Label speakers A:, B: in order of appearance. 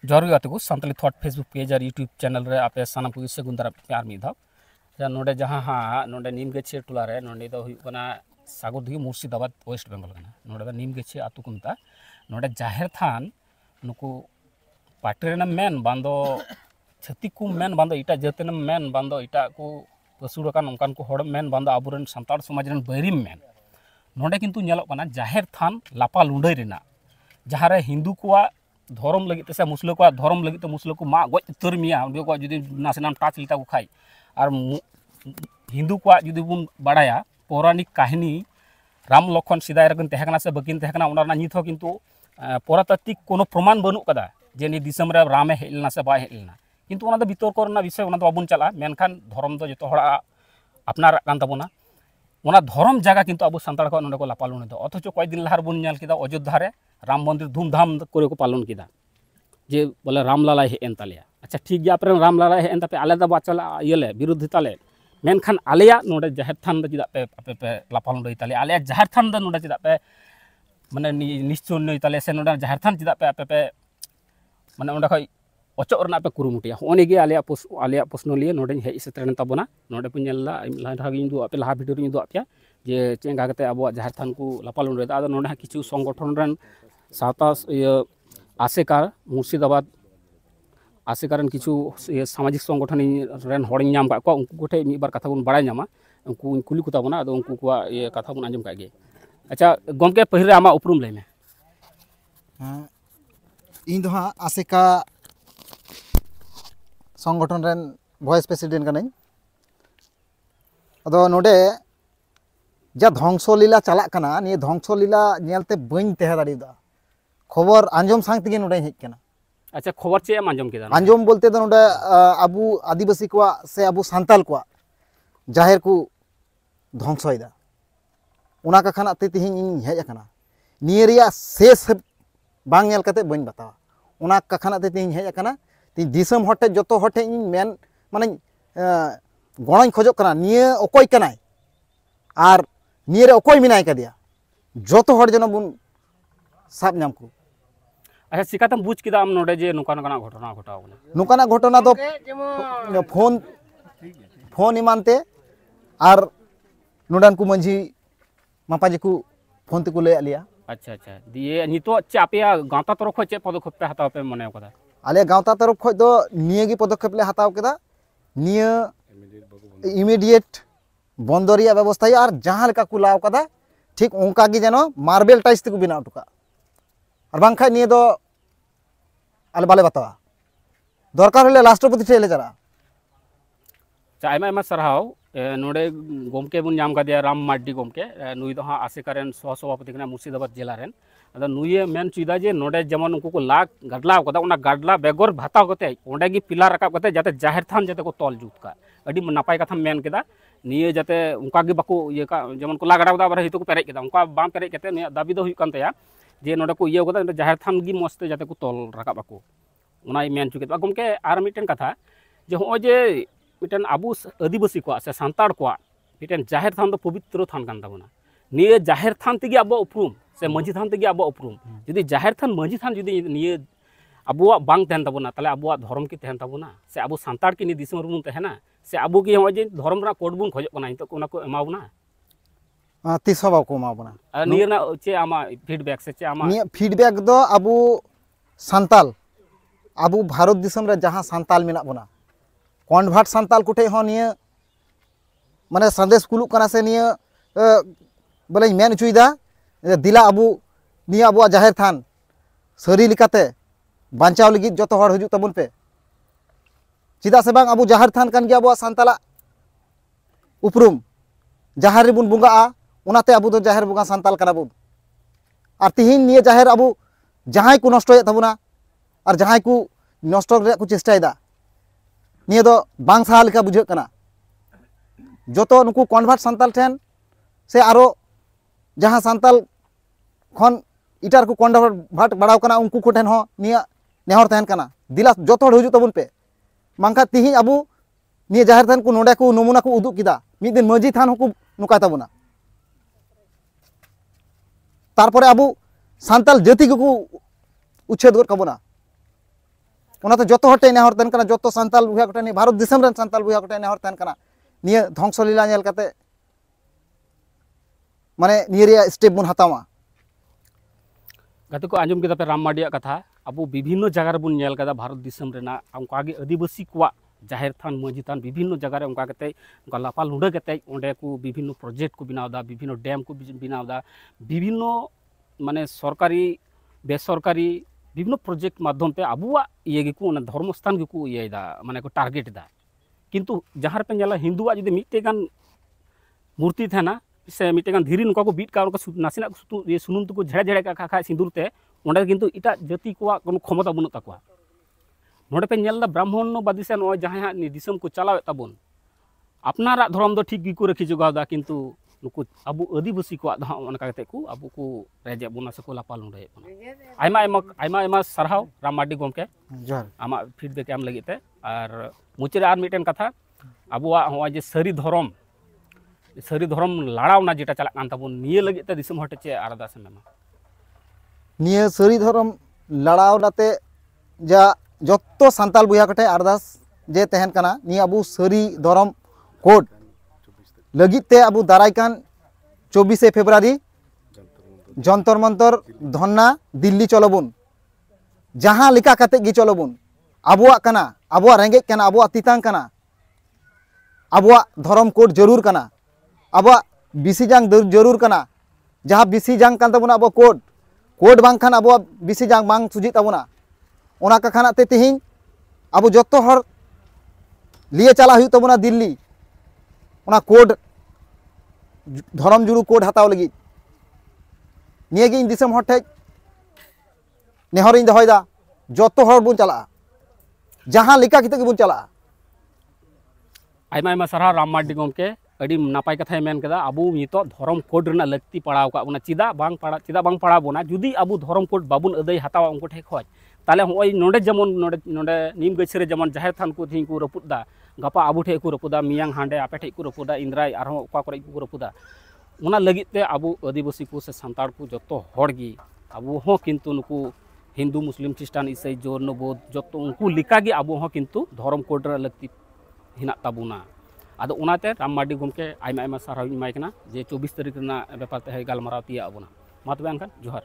A: जोर गाते को संताली थॉट फेसबुक पेज और यूट्यूब चैनल रे आपे सानाम को से गुंदरा प्यार मी धा जा नोडे जहां हा नोडे नीम गेछे टुला रे नोडे दो हुई कना सागर दिगी मुर्शिदाबाद वेस्ट बेंगल कना नोडे दा नीम गेछे आतु को मता नोडे जाहेर थान नुकु पार्टी मेन बांदो छत्ती को मेन बांदो इटा जतन मेन बांदो इटा को पसुड़ कान उनकान को हड़ मेन बांदो आबुरन संताल समाज रन बैरिम मेन नोडे किंतु नेलोग कना जाहेर थान लापा लुंडई रेना जहां रे हिंदू को धर्म लगे से मुसलो को धर्म लगे तो मुसलो को मा गज उतर मिया उनको को जुदी नासेनाम टाच लेता को खाई और हिंदू को जुदी बुन बाड़ाया पौराणिक काहिनी राम लखन सिदाय रकन तहकना से बकिन तहकना उना नित हो किंतु पुरातात्विक कोनो प्रमाण बनू कदा जे नि दिसम रे रामे हेलना से बाय हेलना किंतु उना दो बितोर करना विषय उना दो बाबुन चला मेनखान धर्म दो जतो हड़ा अपनार कान ताबोना उना धर्म जगह किंतु अब सानताड़ को नोडे को लापालुन दो अथच कई दिन लहार बुन नेल किदा अयोध्या रे राम मंदिर धूमधाम करे को पालन किदा जे बोले रामलाला हेन ताले अच्छा ठीक गया अपने रामलाला हेन तापे आले दा बाचला येले विरुद्ध ताले मेनखान आलेया नोडे जाहेर थान दो चिदा पे आपे पे लापालुन दो ताले आले जाहेर थान दो नोडे चिदा पे माने निश्चय नै ताले से नोडे जाहेर थान चिदा पे आपे पे माने ओंडा खय अचक रना पे कुरुमुटिया ओने गे आलेया प्रश्न लिए नोडे हेज सेतरन ताबोना नोडे पे नेला लाहा गिन दो आपे लाहा वीडियो रि दो आपया जे चेंगा कते अब जाहेर थान को लापालुन रे आदो नोडे किछु संगठन रन सावता आसेकार मुर्शिदाबाद आसेकारन किछु सामाजिक संगठन रन हड़िं नाम का उनको गोटे मी बार कथा बन बड़ाय नामा उनको कुली कुता बना आदो उनको को ये कथा बन आंजम कागे अच्छा गमके पहिरे आमा उपरुम लेमे
B: इन दो हाँ आसेका संगठन रन वाइस प्रेसिडेंट कनाई अदो नोडे जा ध्वंसलीला चला कना निये ध्वंसलीला नेलते बइन तहे दाड़ीदा खबर आंजम सांग तेगे नोडे हेज कना
A: अच्छा खबर चे आंजम केदा
B: आंजम बोलते तो नोडे अबु आदिवासी को से अबु सांताल को जाहेर को ध्वंसयदा उना का खाना ते तिहिं इन हेज कना निये रिया शेष बांग नेल कते बइन बतावा उना का खाना ते तिहिं हेज कना ती दिसम हटे जतो हटे इन मेन माने गणन खोजो कना निये ओकोय कनाय आर निये रे ओकोय मिनाय कदिया जतो हट जनो बुन साब नाम को
A: अच्छा सिकातम बुझ किदा आम नोडे जे नुकान काना घटना घटाव
B: नुकाना घटना दो फोन इमानते आर नोडान को मंझी मापाजी को फोन ते को ले आलिया
A: अच्छा अच्छा दिए नितो चे आपया गांता तरफ चे पदक्षेप पे हताव पे मने कदा
B: आले गांवता तरफ खो दो निये गी पदक्षेप ले हताव केदा निये इमीडिएट बंदरिया व्यवस्था और जहां लेका को लाव कदा ठीक उनका गी जनो मार्बल टाइल्स ते को बिना उटुका और बांखा निये दो आले बाले बतावा दरकार हले राष्ट्रपति ठेले चला
A: चाइमा सरहाव नोडे गोमके बुन नाम दिया राम मार्डी गोमके नुई दो हाँ आसेकारेन सहसभापति कना मुर्शिदाबाद जिला रेन अदा नुये मेन चुदा जे नोडे जमन उनको को लाग गाडला कदा उना गाडला बेगर भाताव कते ओंडे गी पिला रकाब कते जाते जाहेर थान जाते को तोल जुत का अडी नापाय कथा मेन केदा निये जाते उनका गी बाको ये का जमन को लागाडा दा बारे हितो को पेरे केदा उनका बाम पेरे केते ने दाबी दो हुई कान तया जे नोडे को ये कदा जाहेर थान गी मस्ते जाते को तोल रकाब बाको उना मेन चुके गोमके आर मिटन कथा जे हो जे मिटन आबू आदिवासी को से सांताड़ को मिटन जाहेर थान दो पवित्र थान कान ताबोना निये जाहेर थान तेगे अब उपरूम से मंझी थान तेगे अब उपरूम जुदी जाहेर थान मंझी थान जुदी निये अबुआ बांग तहन ताबोना ताले अबुआ धर्म की तहन ताबोना से अबु सांताड़ की नि दिसम रुम तहना से अबु की हो जे धर्म रा कोड बुन खोजो कना हितो कोना को एमावना
B: तिसबा को एमावना
A: निये ना चे आमा फीडबैक से चे आमा
B: निये फीडबैक दो अबु सांताल अबु भारत दिसम रे जहां सांताल मेना बोना कन्भार्ट सांताल कुठे हो निये माने संदेश कुलुक कना से निये बोले मेन चुईदा दिला अबु निये अबुआ जाहेर थान सरी लिकाते बांचाव लगी जतो हर हजू तबुन पे चिदा से बांग अबु जाहेर थान कान गया अबुआ सांताला उपरुम जहां रे बुन बुंगा उनाते अबु दो जाहेर बुंगा सांताल कना बुन और तिहिन निये जाहेर अबु जहां को नष्टय तबुना और जहां को नष्ट रे को चेष्टायदा निये दो बांग साहा लेका बुझे कना जतो नुकु कन्भार्ट सांताल ठेन से आरो जहां सांताल खन इटार को कन्भार्ट बाड़ाव कना उनको को ठेन हो निया नेहर तहन कना दिला जतो हजू तबुन पे मांखा तिहि अबु निये जाहेर थान को नोडे को नमुना को उदुक किदा मिद दिन मजी थान को नुका ताबुना तारपरे अबु सांताल जाति को उच्छेद कर कबना ᱚᱱᱟᱛᱮ ᱡᱚᱛᱚ ᱦᱚᱲ ᱴᱷᱮᱱ ᱱᱮᱦᱚᱨ ᱛᱟᱦᱮᱱ ᱠᱟᱱᱟ, ᱡᱚᱛᱚ ᱥᱟᱱᱛᱟᱞ ᱵᱚᱭᱦᱟ ᱠᱚᱴᱷᱮᱱ, ᱵᱷᱟᱨᱚᱛ ᱫᱤᱥᱚᱢ ᱨᱮᱱ ᱥᱟᱱᱛᱟᱞ ᱵᱚᱭᱦᱟ ᱠᱚᱴᱷᱮᱱ ᱱᱮᱦᱚᱨ ᱛᱟᱦᱮᱱ ᱠᱟᱱᱟ ᱱᱤᱭᱟᱹ ᱫᱷᱚᱝᱥᱚ ᱞᱤᱞᱟ ᱧᱮᱞ ᱠᱟᱛᱮ ᱢᱟᱱᱮ ᱱᱤᱭᱟᱹ ᱨᱮᱭᱟᱜ ᱥᱴᱮᱯ ᱵᱚᱱ ᱦᱟᱛᱟᱣᱟ।
A: गाते को आंजम के राम मार्डिया कथा अब विभिन्न जगह बन नेल कदा भारत दिसम रेना उनकागे आदिवासी को जाहिर थान मजी थान विभिन्न जगह रे उनका कते उनका लापाल लुंडा कते ओंडे को विभिन्न प्रोजेक्ट को बनावदा, विभिन्न डैम को बनावदा, विभिन्न माने सरकारी बेसरकारी विभिन्न प्रोजेक्ट माध्यम पे अबुआ ये को धर्म स्थान को ये माने को टारगेट दा। किंतु जहाँ पे नेला हिंदुआ जुदी मिट्टेगान मूर्ति थाना से मिट्टेगान धीरी नुका को बीट का नासिना ये सुनुम तो झेड़े झेड़े का खा सिंदूर ते ओंडे किंतु इटा जाति को कोनो क्षमता बनुत ताकवा। नोडे पे नेल दा ब्राह्मणवादी से नय जहाँ दिसम को चलावे ताबोन अपनारा धर्म दो ठीक गिको रखी जोगावदा, किंतु नुकु अबु आदिवासी को अनका कते को अबु को रेजे बोना से को लापाल लुंडे आयमा आयमा आयमा आयमा सरहाव राम मार्डी गोमके
B: जोहार
A: आमा फीडबैक एम लगी ते। और मुचारे आर मिटेन कथा अबुआ होय जे सारी धर्म लड़ावना जेटा चला कान ताबोन निये लगी ते दिसम हटे चे आरदा से मेमा
B: निये सारी धर्म लड़ावनाते जा जत्तो सान्ताल बॉया कटे अरदास जे तहन कना निये अबु सारी धर्म कोड लगी ते अबु दारायकान 24 फेब्रुआरी जंतर मंतर धन्ना दिल्ली चलोबुन जहाँ लिका कते गी चलोबुन अबुआ कना अबुआ रेंगे कना अबुआ तितांग कना अबुआ धर्म कोड जरूर कना अबुआ बिसी जांग जरूर कना जहाँ बिसी जांग कान ताबुना अबुआ कोड बांग खान अबुआ बिसी जांग बांग सुजी ताबुना ओना का खाना ते तिहिं अबु जत्तो हर लिए चला हुई ताबुना दिल्ली ओना कोड धर्म जुड़ू कोड हताव लगी निये गे दिसम हर ठे नेहर इन दहयदा जत्तो हर बुन चला जहाँ लिका किते बुन चला।
A: आयमा आयमा सारा राम मार्डी गोमके अड़ी नापाय कथा मेन कदा अबु नितो धर्म कोड रेना लगती पड़ाव का उना चिदा बांग पड़ा बोना जुदी अबु धर्म कोड बाबुन अदय हतावा उनको ठे खोज ताले होय नोडे जेमन नोडे नीम गछरे जेमन जाहिर थान को थिं को रपुदा गपा आबु ठे को रपुदा मियांग हांडे आपे ठे को रपुदा इंद्राय आरो ओका करे को रपुदा उना लगित ते अबु आदिवासी को से संताड़ को जत्तो हड़गी अबु हो किंतु नुकु हिंदू मुस्लिम क्रिस्टान ईसाई जौन बौद्ध जत्तो उनको लिकागे अबु हो किंतु धर्म कोड रे लगती हिना ताबुना। आदो उनाते राम मार्डी गोमके आयमा आयमा साराव इमाय कना जे 24 तारीख रेना बेपार ते गालमाराव तिया अबुना मा तबे अनखान जोहार।